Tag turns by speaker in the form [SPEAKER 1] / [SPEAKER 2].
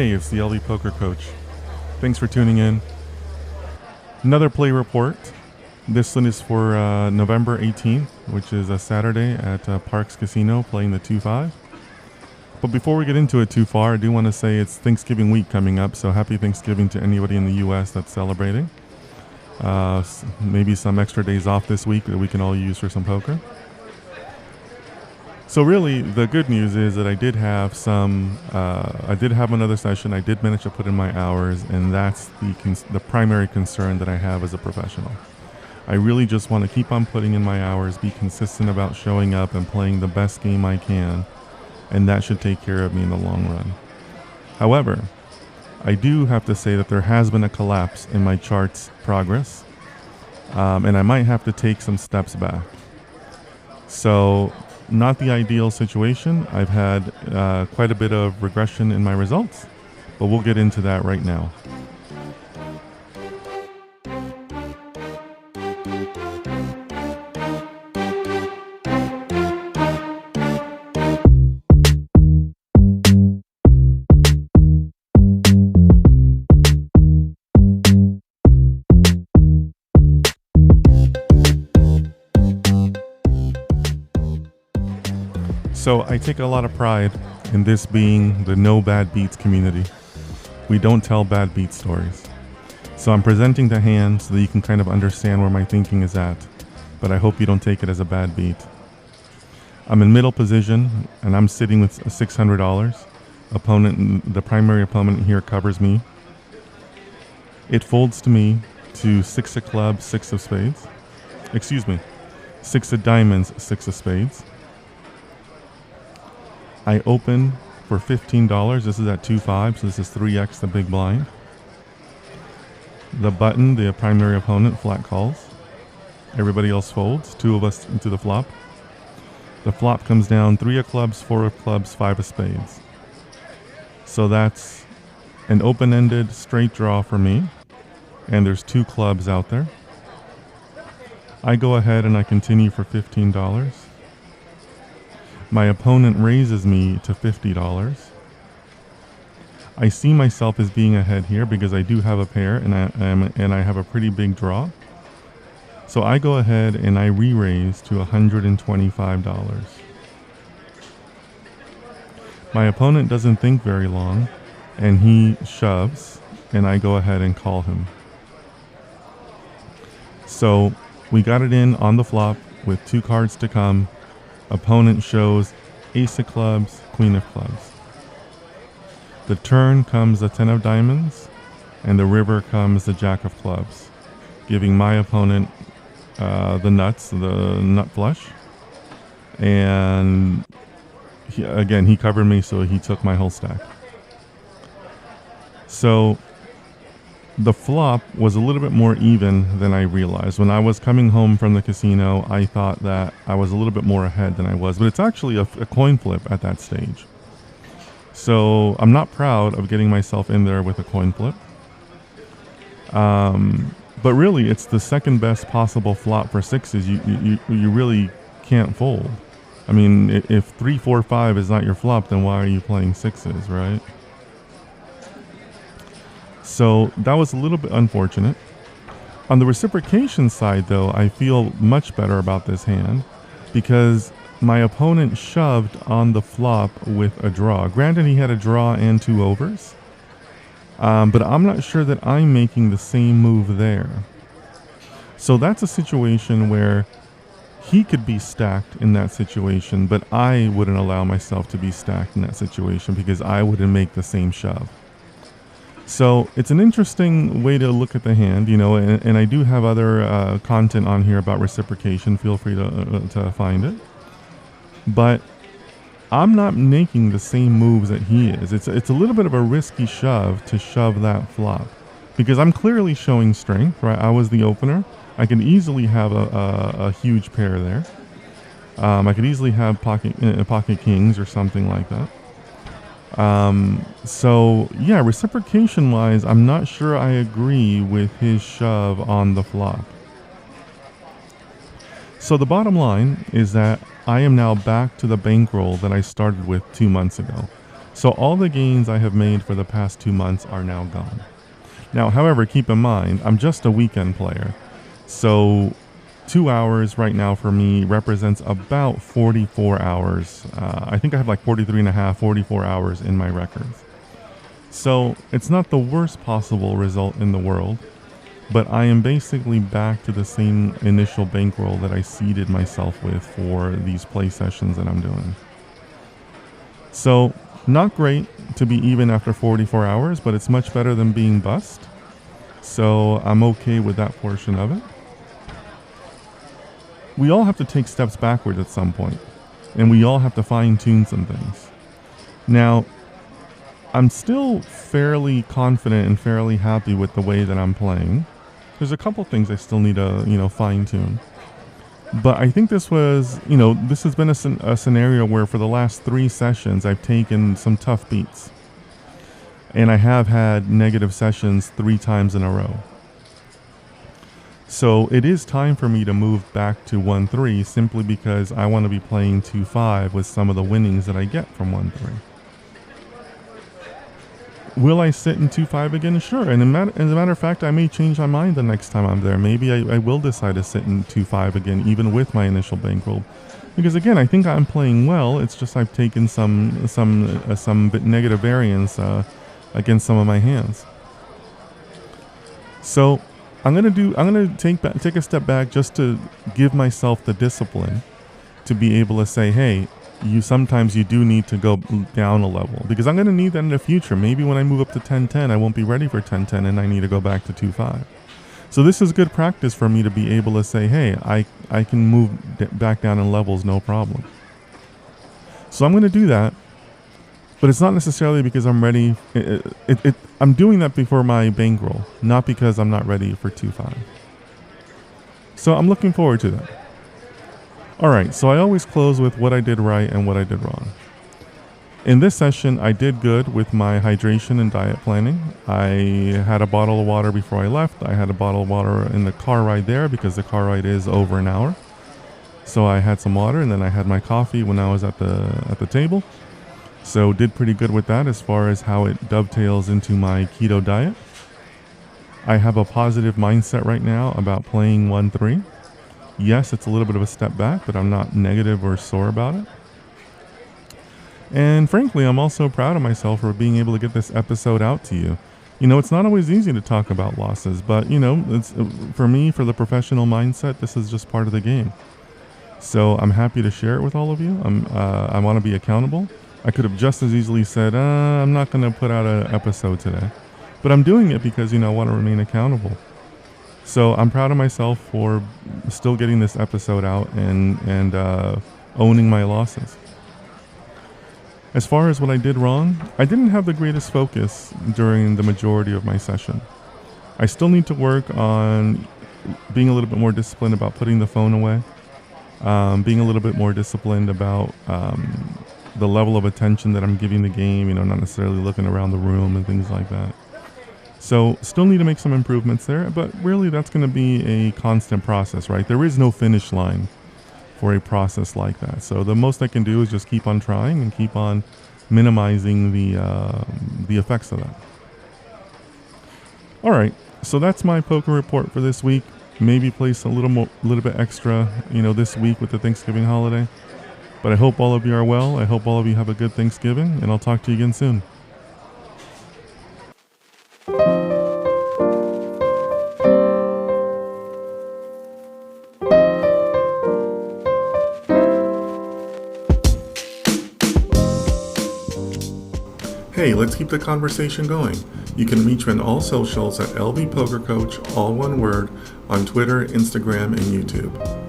[SPEAKER 1] Hey, it's the LD Poker Coach. Thanks for tuning in. Another play report. This one is for November 18th, which is a Saturday at Parx Casino, playing the 2-5. But before we get into it too far, I do want to say it's Thanksgiving week coming up, so happy Thanksgiving to anybody in the U.S. that's celebrating. Maybe some extra days off this week that we can all use for some poker. So really, the good news is that I did have another session. I did manage to put in my hours, and that's the primary concern that I have as a professional. I really just want to keep on putting in my hours, be consistent about showing up and playing the best game I can, and that should take care of me in the long run. However, I do have to say that there has been a collapse in my chart's progress, and I might have to take some steps back. So, not the ideal situation. I've had quite a bit of regression in my results, but we'll get into that right now. So I take a lot of pride in this being the no bad beats community. We don't tell bad beat stories. So I'm presenting the hand so that you can kind of understand where my thinking is at, but I hope you don't take it as a bad beat. I'm in middle position and I'm sitting with $600. The primary opponent here covers me. It folds to me to 6 of clubs, 6 of spades. 6 of diamonds, 6 of spades. I open for $15. This is at 2-5, so this is 3x the big blind. The button, the primary opponent, flat calls. Everybody else folds, 2 of us into the flop. The flop comes down 3 of clubs, 4 of clubs, 5 of spades. So that's an open-ended straight draw for me, and there's 2 clubs out there. I go ahead and I continue for $15. My opponent raises me to $50. I see myself as being ahead here because I do have a pair and I have a pretty big draw. So I go ahead and I re-raise to $125. My opponent doesn't think very long and he shoves and I go ahead and call him. So we got it in on the flop with 2 cards to come. Opponent shows ace of clubs, queen of clubs. The turn comes the 10 of diamonds, and the river comes the jack of clubs, giving my opponent the nut flush. And he covered me, so he took my whole stack. So the flop was a little bit more even than I realized. When I was coming home from the casino, I thought that I was a little bit more ahead than I was, but it's actually a coin flip at that stage. So I'm not proud of getting myself in there with a coin flip. But really, it's the second best possible flop for 6s. You really can't fold. I mean, if 3, 4, 5 is not your flop, then why are you playing 6s, right? So that was a little bit unfortunate. On the reciprocation side, though, I feel much better about this hand because my opponent shoved on the flop with a draw. Granted, he had a draw and 2 overs, but I'm not sure that I'm making the same move there. So that's a situation where he could be stacked in that situation, but I wouldn't allow myself to be stacked in that situation because I wouldn't make the same shove. So it's an interesting way to look at the hand, and I do have other content on here about reciprocation. Feel free to find it. But I'm not making the same moves that he is. It's a little bit of a risky shove to shove that flop because I'm clearly showing strength, right? I was the opener. I can easily have a huge pair there. I could easily have pocket kings or something like that. So yeah, reciprocation wise, I'm not sure I agree with his shove on the flop. So the bottom line is that I am now back to the bankroll that I started with 2 months ago. So all the gains I have made for the past 2 months are now gone. Now, however, keep in mind, I'm just a weekend player. So 2 hours right now for me represents about 44 hours. I think I have like 43 and a half, 44 hours in my records. So it's not the worst possible result in the world, but I am basically back to the same initial bankroll that I seeded myself with for these play sessions that I'm doing. So not great to be even after 44 hours, but it's much better than being bust. So I'm okay with that portion of it. We all have to take steps backward at some point, and we all have to fine tune some things. Now, I'm still fairly confident and fairly happy with the way that I'm playing. There's a couple things I still need to, fine tune. But I think this was, this has been a scenario where for the last 3 sessions, I've taken some tough beats. And I have had negative sessions 3 times in a row. So it is time for me to move back to 1-3 simply because I want to be playing 2-5 with some of the winnings that I get from 1-3. Will I sit in 2-5 again? Sure. And as a matter of fact, I may change my mind the next time I'm there. Maybe I will decide to sit in 2-5 again, even with my initial bankroll. Because again, I think I'm playing well. It's just I've taken some negative variance against some of my hands. So I'm gonna take a step back just to give myself the discipline to be able to say, hey, sometimes you do need to go down a level, because I'm going to need that in the future. Maybe when I move up to 10-10, I won't be ready for 10-10 and I need to go back to 2-5. So this is good practice for me to be able to say, hey, I can move back down in levels, no problem. So I'm going to do that, but it's not necessarily because I'm ready. I'm doing that before my bankroll, not because I'm not ready for 2-5. So I'm looking forward to that. Alright, so I always close with what I did right and what I did wrong. In this session, I did good with my hydration and diet planning. I had a bottle of water before I left. I had a bottle of water in the car ride there because the car ride is over an hour. So I had some water, and then I had my coffee when I was at the table. So did pretty good with that as far as how it dovetails into my keto diet. I have a positive mindset right now about playing 1-3. Yes, it's a little bit of a step back, but I'm not negative or sore about it. And frankly, I'm also proud of myself for being able to get this episode out to you. It's not always easy to talk about losses, but it's for me, for the professional mindset, this is just part of the game. So I'm happy to share it with all of you. I want to be accountable. I could have just as easily said, I'm not going to put out an episode today, but I'm doing it because I want to remain accountable. So I'm proud of myself for still getting this episode out and owning my losses. As far as what I did wrong, I didn't have the greatest focus during the majority of my session. I still need to work on being a little bit more disciplined about putting the phone away, being a little bit more disciplined about the level of attention that I'm giving the game, not necessarily looking around the room and things like that. So still need to make some improvements there, but really that's going to be a constant process, right? There is no finish line for a process like that. So the most I can do is just keep on trying and keep on minimizing the effects of that. All right, so that's my poker report for this week. Maybe place a little bit extra, this week with the Thanksgiving holiday. But I hope all of you are well. I hope all of you have a good Thanksgiving, and I'll talk to you again soon. Hey, let's keep the conversation going. You can reach me on all socials at LB Poker Coach, all one word, on Twitter, Instagram, and YouTube.